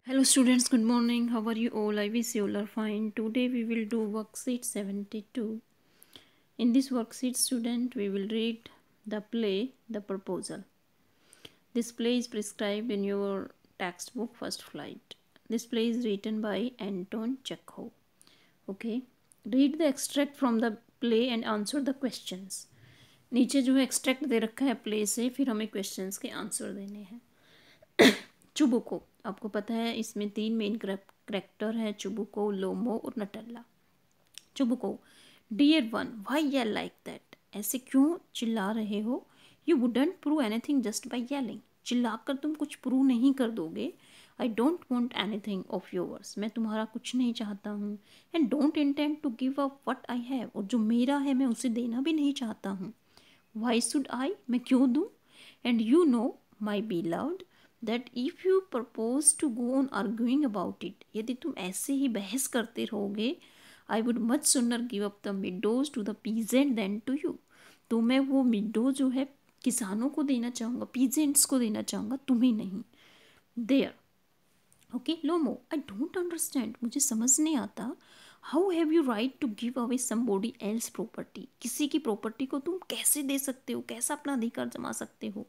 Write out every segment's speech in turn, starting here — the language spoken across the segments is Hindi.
Hello students, good morning. How are you all? I wish you all are fine. Today we will do worksheet 72. In this worksheet student, we will read the play, The Proposal. This play is prescribed in your textbook First Flight. This play is written by Anton Chekhov. Okay. Read the extract from the play and answer the questions. नीचे जो है एक्सट्रैक्ट दे रखा है प्ले से, फिर हमें क्वेश्चंस के आंसर देने हैं. चुबुको, आपको पता है इसमें 3 मेन करेक्टर है, चुबुको, लोमो और Natalla. Chubuko, dear one, why yell like that, ऐसे क्यों चिल्ला रहे हो. You wouldn't prove anything just by yelling, चिल्लाकर तुम कुछ प्रूव नहीं कर दोगे. I don't want anything of yours, मैं तुम्हारा कुछ नहीं चाहता हूँ. And don't intend to give up what I have, और जो मेरा है मैं उसे देना भी नहीं चाहता हूँ. वाई शुड आई, मैं क्यों दूँ. And you know my beloved that if you propose to go on arguing about it, यदि तुम ऐसे ही बहस करते रहोगे, I would much sooner give up the meadows to the peasant than to you, तो मैं वो मिडो जो है किसानों को देना चाहूँगा, पीजेंट्स को देना चाहूँगा, तुम्हें नहीं. There. Okay. Lomo, I don't understand, मुझे समझ नहीं आता. How have you right to give away somebody else property, किसी की प्रॉपर्टी को तुम कैसे दे सकते हो, कैसा अपना अधिकार जमा सकते हो.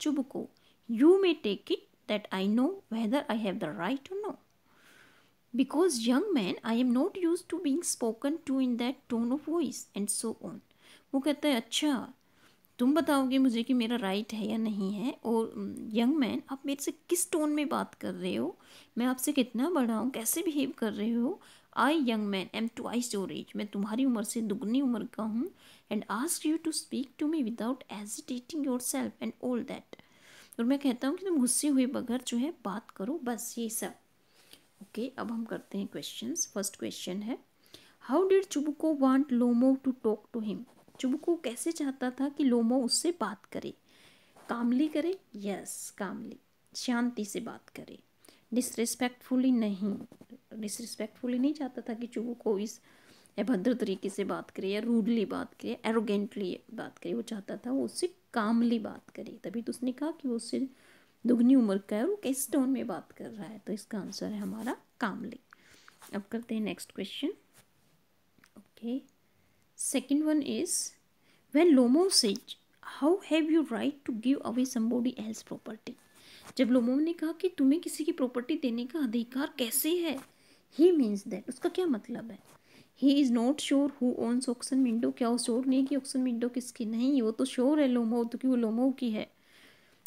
चुबको, you may take it that I know whether I have the right or no. Because young man, I am not used to being spoken to in that tone of voice and so on. वो कहता है अच्छा तुम बताओगे मुझे कि मेरा राइट है या नहीं है, और यंग मैन आप मेरे से किस टोन में बात कर रहे हो, मैं आपसे कितना बड़ा हूँ, कैसे बिहेव कर रहे हो. I young man am twice your age, मैं तुम्हारी उम्र से दुगनी उम्र का हूँ. And ask you to speak to me without agitating yourself and all that, और मैं कहता हूँ कि तुम गुस्से हुए बगैर जो है बात करो, बस ये सब. ओके. अब हम करते हैं क्वेश्चंस. फर्स्ट क्वेश्चन है, how did Chubuko want Lomo to talk to him. Chubuko कैसे चाहता था कि लोमो उससे बात करे. कामली करे, यस कामली, शांति से बात करे. डिसरिस्पेक्टफुली नहीं, डिसरिस्पेक्टफुली नहीं चाहता था कि चुबुको इस अभद्र तरीके से बात करे या रूडली बात करे, एरोगेंटली बात करे. वो चाहता था वो उससे कामली बात करे, तभी तो उसने कहा कि वो उससे दुगनी उम्र का है और वो किस टोन में बात कर रहा है, तो इसका आंसर है हमारा कामली. अब करते हैं next question. Okay. Second one is, when Lomo says how have you right to give away somebody else property, जब लोमो ने कहा कि तुम्हें किसी की प्रॉपर्टी देने का अधिकार कैसे है, ही मीन्स दैट, उसका क्या मतलब है. He is not sure who owns oxen window, क्या वो श्योर नहीं कि ऑक्सन विंडो किसकी, नहीं वो तो श्योर है लोमो, तो कि वो लोमो की है.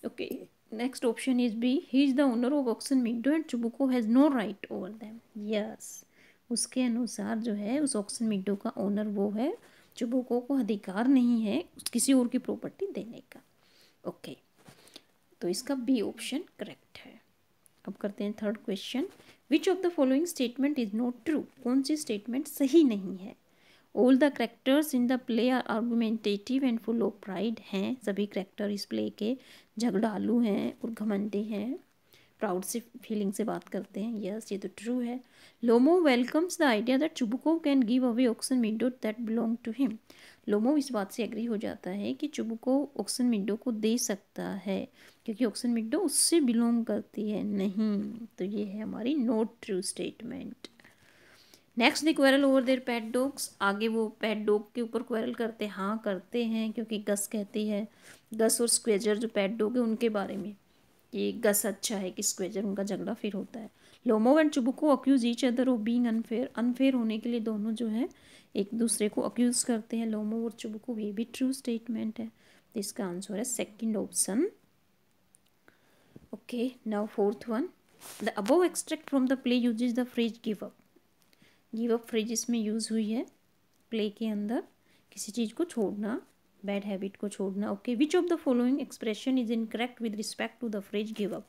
Okay. Next option is B, he is the owner of oxen window and Chubukov has no right over them. Yes, उसके अनुसार जो है उस ऑक्सन विंडो का ओनर वो है, चुबुको को अधिकार नहीं है किसी और की प्रॉपर्टी देने का. ओके. तो इसका बी ऑप्शन करेक्ट है. अब करते हैं third question. Which of the following statement is not true, कौन सी स्टेटमेंट सही नहीं है. All the characters in the play are argumentative and full of pride हैं, सभी करेक्टर इस प्ले के झगड़ालू हैं और घमंडी हैं, प्राउड से फीलिंग से बात करते हैं. यस, ये तो ट्रू है. Lomo welcomes the idea that Chubuko can give away oxen window that belong to him. Lomo इस बात से एग्री हो जाता है कि चुबुको ऑक्सन विंडो को दे सकता है क्योंकि ऑक्सन विंडो उससे बिलोंग करती है. नहीं, तो ये है हमारी not true statement. Next the quarrel over their pet dogs, आगे वो पेट डॉग के ऊपर क्वेरल करते हैं. हाँ करते हैं, क्योंकि गस कहती है, गस और स्क्वेजर जो पेट डॉग है उनके बारे में, कि गस अच्छा है कि स्क्वेजर, उनका झगड़ा फिर होता है. Lomo and Chubuko accuse each other of being unfair, unfair होने के लिए दोनों जो है एक दूसरे को अक्यूज करते हैं, लोमो और चुबुको. ये भी ट्रू स्टेटमेंट है, तो इसका आंसर है second option. Okay. Now fourth one, the above extract from the play uses the phrase give up. Give up phrase इसमें यूज़ हुई है प्ले के अंदर, किसी चीज़ को छोड़ना, बैड हैबिट को छोड़ना. Okay. Which of the following expression is incorrect with respect to the phrase give up,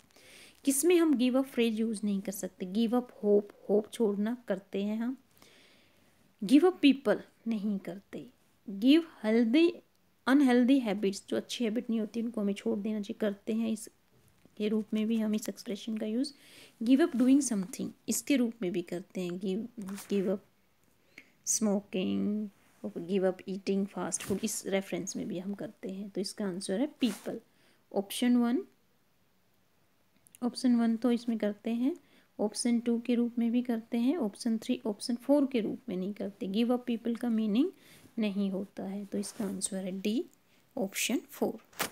किसमें हम गिव अप फ्रेज यूज़ नहीं कर सकते. गिव अप होप, होप छोड़ना करते हैं हम. गिव अप पीपल नहीं करते. गिव हेल्दी अनहेल्दी हैबिट्स, जो अच्छी हैबिट नहीं होती उनको हमें छोड़ देना चाहिए, करते हैं. इस के रूप में भी हम इस एक्सप्रेशन का use give up doing something इसके रूप में भी करते हैं. Give up smoking, give up eating fast food, इस रेफरेंस में भी हम करते हैं. तो इसका आंसर है people. Option one, option one तो इसमें करते हैं ऑप्शन 2 के रूप में भी करते हैं, ऑप्शन 3, ऑप्शन 4 के रूप में नहीं करते। गिव अप पीपल का मीनिंग नहीं होता है, तो इसका आंसर है D, option 4।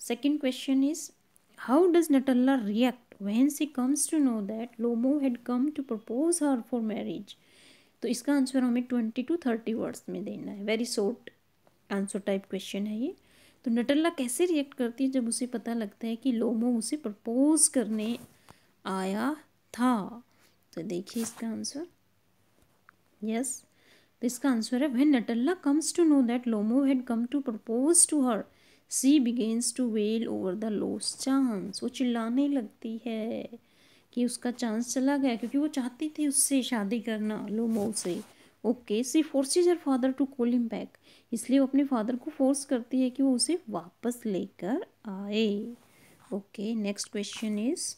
Second question is how does Natalla react when she comes to know that Lomo had come to propose her for marriage. तो इसका आंसर हमें 20 to 30 वर्ड्स में देना है। Very short answer type question है ये। तो नटल्ला कैसे रिएक्ट करती है जब उसे पता लगता है कि लोमो उसे प्रपोज करने आया था। तो देखिए इसका आंसर, यस, तो इसका आंसर है when Natalla comes to know that Lomo had come to propose to her she begins to wail over the lost chance. वो चिल्लाने लगती है कि उसका चांस चला गया, क्योंकि वो चाहती थी उससे शादी करना, लोमो से। Okay, she forces her father to call him back, इसलिए वो अपने फादर को फोर्स करती है कि वो उसे वापस लेकर आए। Okay, next question is,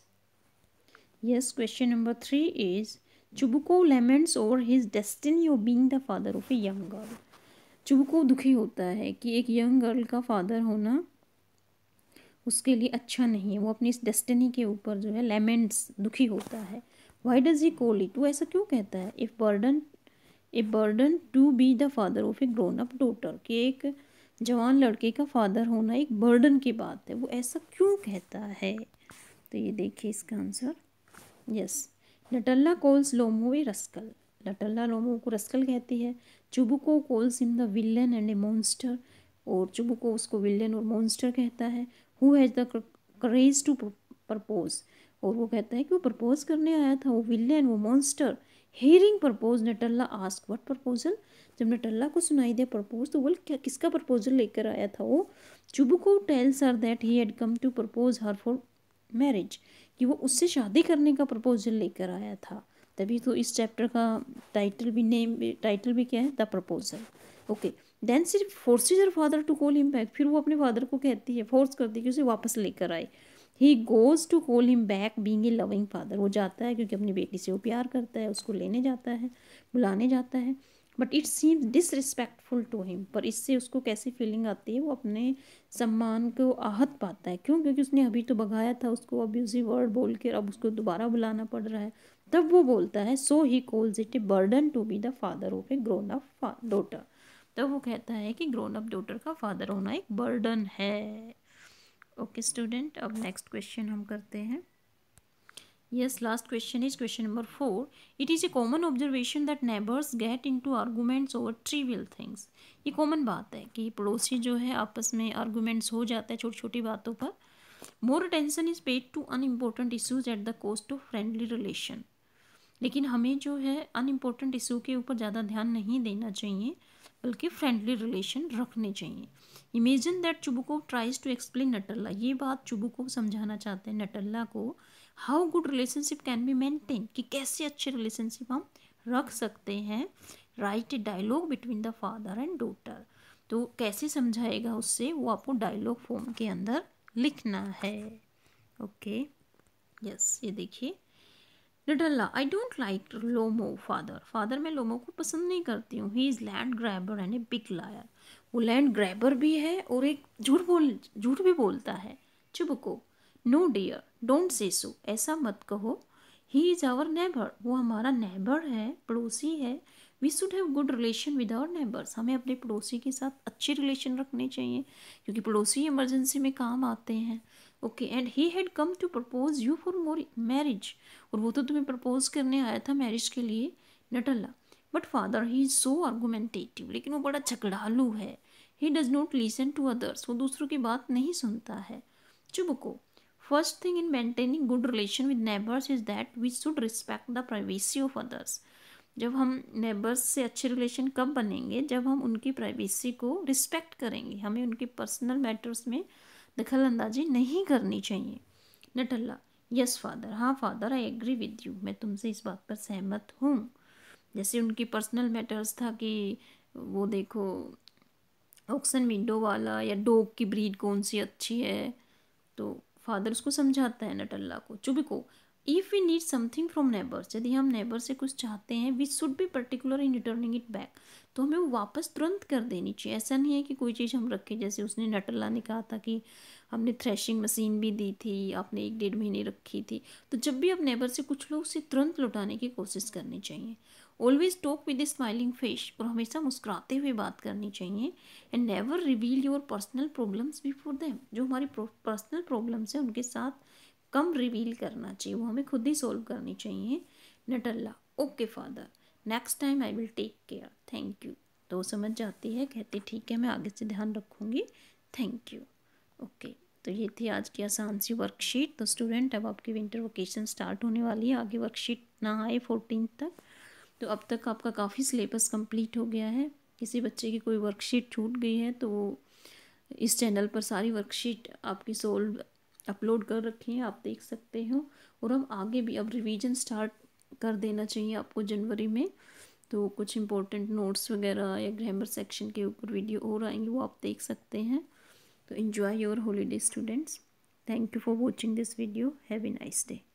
yes, question number 3 is Chubuko laments over his destiny of being the father of a young girl. चुबुको दुखी होता है कि एक यंग गर्ल का फादर होना उसके लिए अच्छा नहीं है। वो अपनी इस डेस्टिनी के ऊपर जो है लेमेंट्स, दुखी होता है। Why does he call it, वो ऐसा क्यों कहता है? A burden to be the father of a grown up daughter, कि एक जवान लड़के का फादर होना एक बर्डन की बात है, वो ऐसा क्यों कहता है? तो ये देखिए इसका answer, yes, Natalya calls Lomov a rascal, Natalya Lomov को रस्कल कहती है। Chubukov calls him the villain and a monster, और चुबुको उसको विलन और मॉन्स्टर कहता है। Who has the courage to propose, और वो कहता है कि वो प्रपोज करने आया था, वो विलन, वो monster. Hearing propose Natalla ask what proposal, जब नटल्ला को सुनाई दे प्रपोज तो बोल क्या, किसका प्रपोजल लेकर आया था वो? Chubukov tells her that he had come to propose her for marriage, कि वो उससे शादी करने का प्रपोजल लेकर आया था। तभी तो इस चैप्टर का टाइटल भी क्या है? The proposal. ओके, देन सिर्फ forces her father to call him back, फिर वो अपने फादर को कहती है, फोर्स करती है कि उसे वापस लेकर आए। He goes to call him back being a loving father, वो जाता है क्योंकि अपनी बेटी से वो प्यार करता है, उसको लेने जाता है, बुलाने जाता है। But it seems disrespectful to him, पर इससे उसको कैसी फीलिंग आती है? वो अपने सम्मान को आहत पाता है। क्यों? क्योंकि उसने अभी तो भगाया था उसको अब्यूजिव वर्ड बोल के, अब उसको दोबारा बुलाना पड़ रहा है। तब वो बोलता है so he calls it a burden to be the father of a grown up daughter. तब वो कहता है कि ग्रोन अप डॉटर का फादर होना एक बर्डन है। ओके स्टूडेंट, अब नेक्स्ट क्वेश्चन हम करते हैं। Yes, last question is question number 4. It is a common observation that neighbors get into arguments over trivial things. ये कॉमन बात है कि पड़ोसी जो है आपस में आर्गूमेंट्स हो जाते हैं छोटी छोटी बातों पर। More attention is paid to unimportant issues at the cost of friendly relation, लेकिन हमें जो है अनइम्पोर्टेंट इशू के ऊपर ज़्यादा ध्यान नहीं देना चाहिए, बल्कि फ्रेंडली रिलेशन रखने चाहिए। Imagine that Chubuko tries to explain Natalla, ये बात चुबुको समझाना चाहते हैं नटल्ला को, how good relationship can be maintain, कि कैसे अच्छे रिलेशनशिप हम रख सकते हैं। Write a dialogue between the father and daughter, तो कैसे समझाएगा उससे, वो आपको डायलॉग फॉर्म के अंदर लिखना है। ओके, यस, ये देखिए Natalla, I don't like Lomo father, father मैं लोमो को पसंद नहीं करती हूँ। He is land grabber and a big liar, वो लैंड ग्रैबर भी है और एक झूठ भी बोलता है। चुबुको, नो डियर डोंट से सो, ऐसा मत कहो। ही इज़ आवर नेबर, वो हमारा नेबर है, पड़ोसी है। We should have good relation with our neighbours, हमें अपने पड़ोसी के साथ अच्छे रिलेशन रखने चाहिए, क्योंकि पड़ोसी इमरजेंसी में काम आते हैं। Okay, and he had come to propose you for more marriage, और वो तो तुम्हें प्रपोज करने आया था मैरिज के लिए। Natalla, but father he is so argumentative, लेकिन वो बड़ा झगड़ालू है। He does not listen to others, वो दूसरों की बात नहीं सुनता है। Chubuko, first thing in maintaining good relation with neighbours is that we should respect the privacy of others, जब हम नेबर्स से अच्छे रिलेशन कब बनेंगे? जब हम उनकी प्राइवेसी को रिस्पेक्ट करेंगे, हमें उनके पर्सनल मैटर्स में दखल अंदाजी नहीं करनी चाहिए। नटल्ला, यस फादर, हाँ father, I agree with you, मैं तुमसे इस बात पर सहमत हूँ। जैसे उनकी पर्सनल मैटर्स था कि वो देखो ऑक्सन विंडो वाला या डॉग की ब्रीड कौन सी अच्छी है, तो फादर उसको समझाता है नटल्ला को। Chubukov, if we need something from neighbours, यदि हम नेबर से कुछ चाहते हैं, we should be particular in returning it back, तो हमें वो वापस तुरंत कर देनी चाहिए। ऐसा नहीं है कि कोई चीज़ हम रखें, जैसे उसने नटल्ला ने कहा था कि आपने थ्रेशिंग मशीन भी दी थी, आपने 1-1.5 महीने रखी थी। तो जब भी आप नेबर से कुछ लो उसे तुरंत लौटाने की कोशिश करनी चाहिए। Always talk with A smiling face, और हमेशा मुस्कुराते हुए बात करनी चाहिए। And never reveal your personal problems before them, जो हमारी पर्सनल प्रॉब्लम्स हैं उनके साथ कम रिवील करना चाहिए, वो हमें खुद ही सॉल्व करनी चाहिए। Natalla, okay father, next time I will take care, thank you. तो वो समझ जाती है, कहती ठीक है मैं आगे से ध्यान रखूँगी, थैंक यू। ओके, तो ये थी आज की आसान सी वर्कशीट। तो स्टूडेंट अब आपकी विंटर वेकेशन स्टार्ट होने वाली है, आगे वर्कशीट ना आए 14 तक। तो अब तक आपका काफ़ी सिलेबस कंप्लीट हो गया है। किसी बच्चे की कोई वर्कशीट छूट गई है तो वो इस चैनल पर सारी वर्कशीट आपकी सोल्व अपलोड कर रखी है, आप देख सकते हो। और अब आगे भी अब रिवीजन स्टार्ट कर देना चाहिए आपको जनवरी में। तो कुछ इंपॉर्टेंट नोट्स वगैरह या ग्रामर सेक्शन के ऊपर वीडियो और आएंगे, वो आप देख सकते हैं। तो enjoy your holiday students. Thank you for watching this video. Have a nice day.